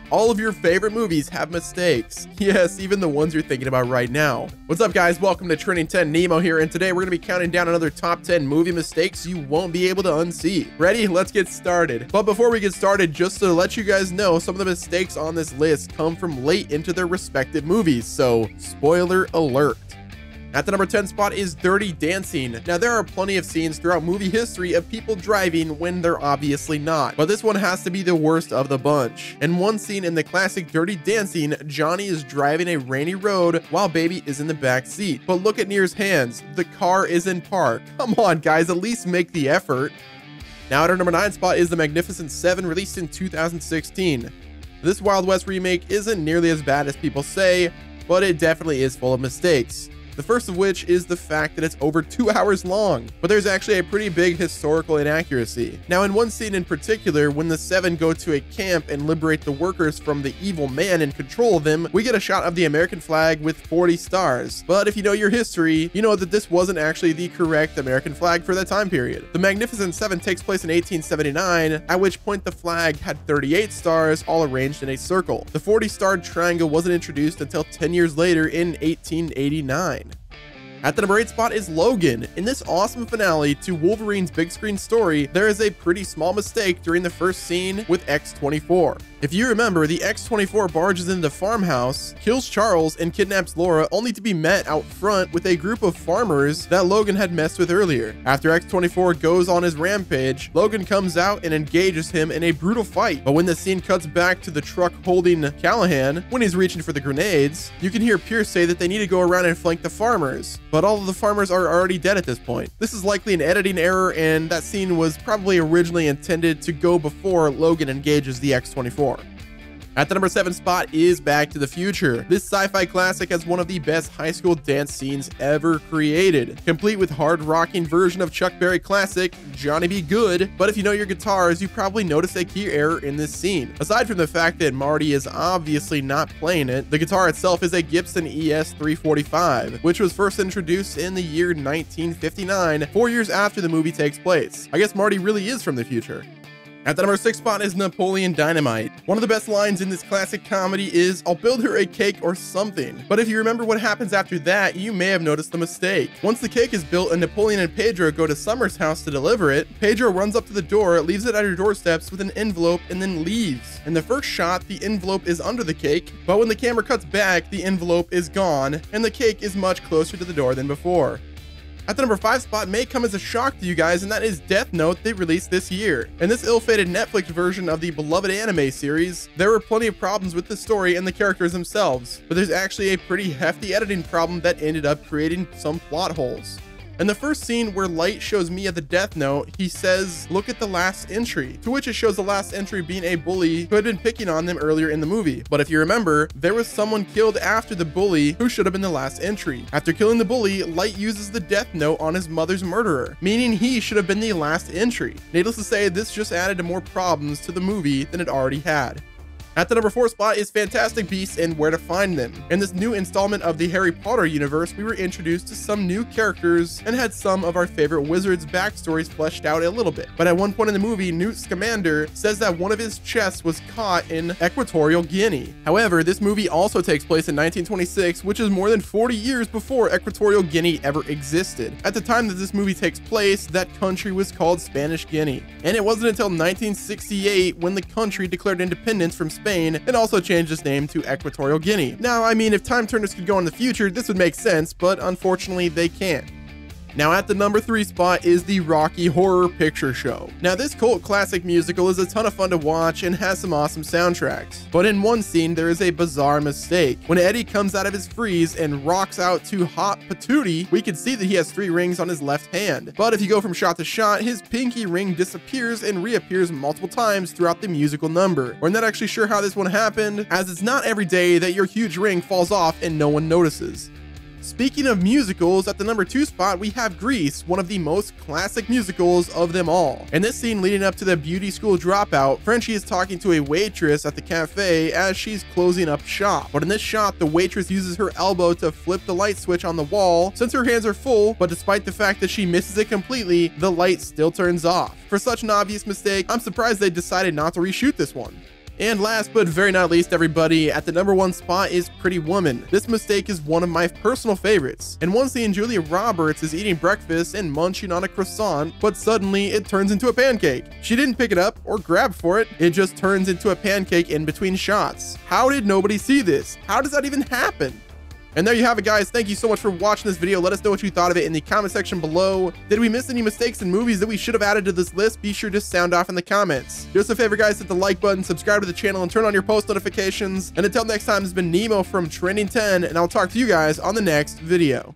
All of your favorite movies have mistakes. Yes, even the ones you're thinking about right now. What's up, guys? Welcome to Trending 10 Nemo here, and today we're going to be counting down another top 10 movie mistakes you won't be able to unsee. Ready? Let's get started. But before we get started, just to let you guys know, some of the mistakes on this list come from late into their respective movies, so spoiler alert. At the number 10 spot is Dirty Dancing. Now, there are plenty of scenes throughout movie history of people driving when they're obviously not, but this one has to be the worst of the bunch. In one scene in the classic Dirty Dancing, Johnny is driving a rainy road while Baby is in the back seat. But look at Near's hands. The car is in park. Come on, guys, at least make the effort. Now, at our number 9 spot is The Magnificent Seven, released in 2016. This Wild West remake isn't nearly as bad as people say, but it definitely is full of mistakes. The first of which is the fact that it's over 2 hours long, but there's actually a pretty big historical inaccuracy. Now, in one scene in particular, when the Seven go to a camp and liberate the workers from the evil man in control of them, we get a shot of the American flag with 40 stars. But if you know your history, you know that this wasn't actually the correct American flag for that time period. The Magnificent Seven takes place in 1879, at which point the flag had 38 stars all arranged in a circle. The 40-star triangle wasn't introduced until 10 years later in 1889. At the number 8 spot is Logan. In this awesome finale to Wolverine's big screen story, there is a pretty small mistake during the first scene with X-24. If you remember, the X-24 barges into the farmhouse, kills Charles, and kidnaps Laura, only to be met out front with a group of farmers that Logan had messed with earlier. After X-24 goes on his rampage, Logan comes out and engages him in a brutal fight. But when the scene cuts back to the truck holding Callahan, when he's reaching for the grenades, you can hear Pierce say that they need to go around and flank the farmers. But all of the farmers are already dead at this point. This is likely an editing error, and that scene was probably originally intended to go before Logan engages the X-24. At the number 7 spot is Back to the Future. This sci-fi classic has one of the best high school dance scenes ever created, complete with hard-rocking version of Chuck Berry classic Johnny Be Good. But if you know your guitars, you probably notice a key error in this scene. Aside from the fact that Marty is obviously not playing it, the guitar itself is a Gibson ES-345, which was first introduced in the year 1959, 4 years after the movie takes place. I guess Marty really is from the future. At the number 6 spot is Napoleon Dynamite. One of the best lines in this classic comedy is, "I'll build her a cake or something." But if you remember what happens after that, you may have noticed the mistake. Once the cake is built and Napoleon and Pedro go to Summer's house to deliver it, Pedro runs up to the door, leaves it at her doorsteps with an envelope, and then leaves. In the first shot, the envelope is under the cake, but when the camera cuts back, the envelope is gone, and the cake is much closer to the door than before. At the number 5 spot may come as a shock to you guys, and that is Death Note, they released this year. In this ill-fated Netflix version of the beloved anime series, there were plenty of problems with the story and the characters themselves, but there's actually a pretty hefty editing problem that ended up creating some plot holes. In the first scene where Light shows Mia the Death Note, he says, "Look at the last entry," to which it shows the last entry being a bully who had been picking on them earlier in the movie. But if you remember, there was someone killed after the bully who should have been the last entry. After killing the bully, Light uses the Death Note on his mother's murderer, meaning he should have been the last entry. Needless to say, this just added more problems to the movie than it already had. At the number 4 spot is Fantastic Beasts and Where to Find Them. In this new installment of the Harry Potter universe, we were introduced to some new characters and had some of our favorite wizards' backstories fleshed out a little bit. But at one point in the movie, Newt Scamander says that one of his chests was caught in Equatorial Guinea. However, this movie also takes place in 1926, which is more than 40 years before Equatorial Guinea ever existed. At the time that this movie takes place, that country was called Spanish Guinea. And it wasn't until 1968 when the country declared independence from Spain and also changed its name to Equatorial Guinea. Now, I mean, if time turners could go in the future, this would make sense, but unfortunately they can't. Now, at the number 3 spot is the Rocky Horror Picture Show. Now, this cult classic musical is a ton of fun to watch and has some awesome soundtracks. But in one scene, there is a bizarre mistake. When Eddie comes out of his freeze and rocks out to Hot Patootie, we can see that he has 3 rings on his left hand. But if you go from shot to shot, his pinky ring disappears and reappears multiple times throughout the musical number. We're not actually sure how this one happened, as it's not every day that your huge ring falls off and no one notices. Speaking of musicals, at the number 2 spot, we have Grease, one of the most classic musicals of them all. In this scene leading up to the beauty school dropout, Frenchie is talking to a waitress at the cafe as she's closing up shop. But in this shot, the waitress uses her elbow to flip the light switch on the wall since her hands are full, but despite the fact that she misses it completely, the light still turns off. For such an obvious mistake, I'm surprised they decided not to reshoot this one. And last but very not least, everybody, at the #1 spot is Pretty Woman. This mistake is one of my personal favorites. In one scene, Julia Roberts is eating breakfast and munching on a croissant, but suddenly it turns into a pancake. She didn't pick it up or grab for it, it just turns into a pancake in between shots. How did nobody see this? How does that even happen? And there you have it, guys. Thank you so much for watching this video. Let us know what you thought of it in the comment section below. Did we miss any mistakes in movies that we should have added to this list? Be sure to sound off in the comments. Do us a favor, guys, hit the like button, subscribe to the channel, and turn on your post notifications. And until next time, this has been Nemo from Trending10, and I'll talk to you guys on the next video.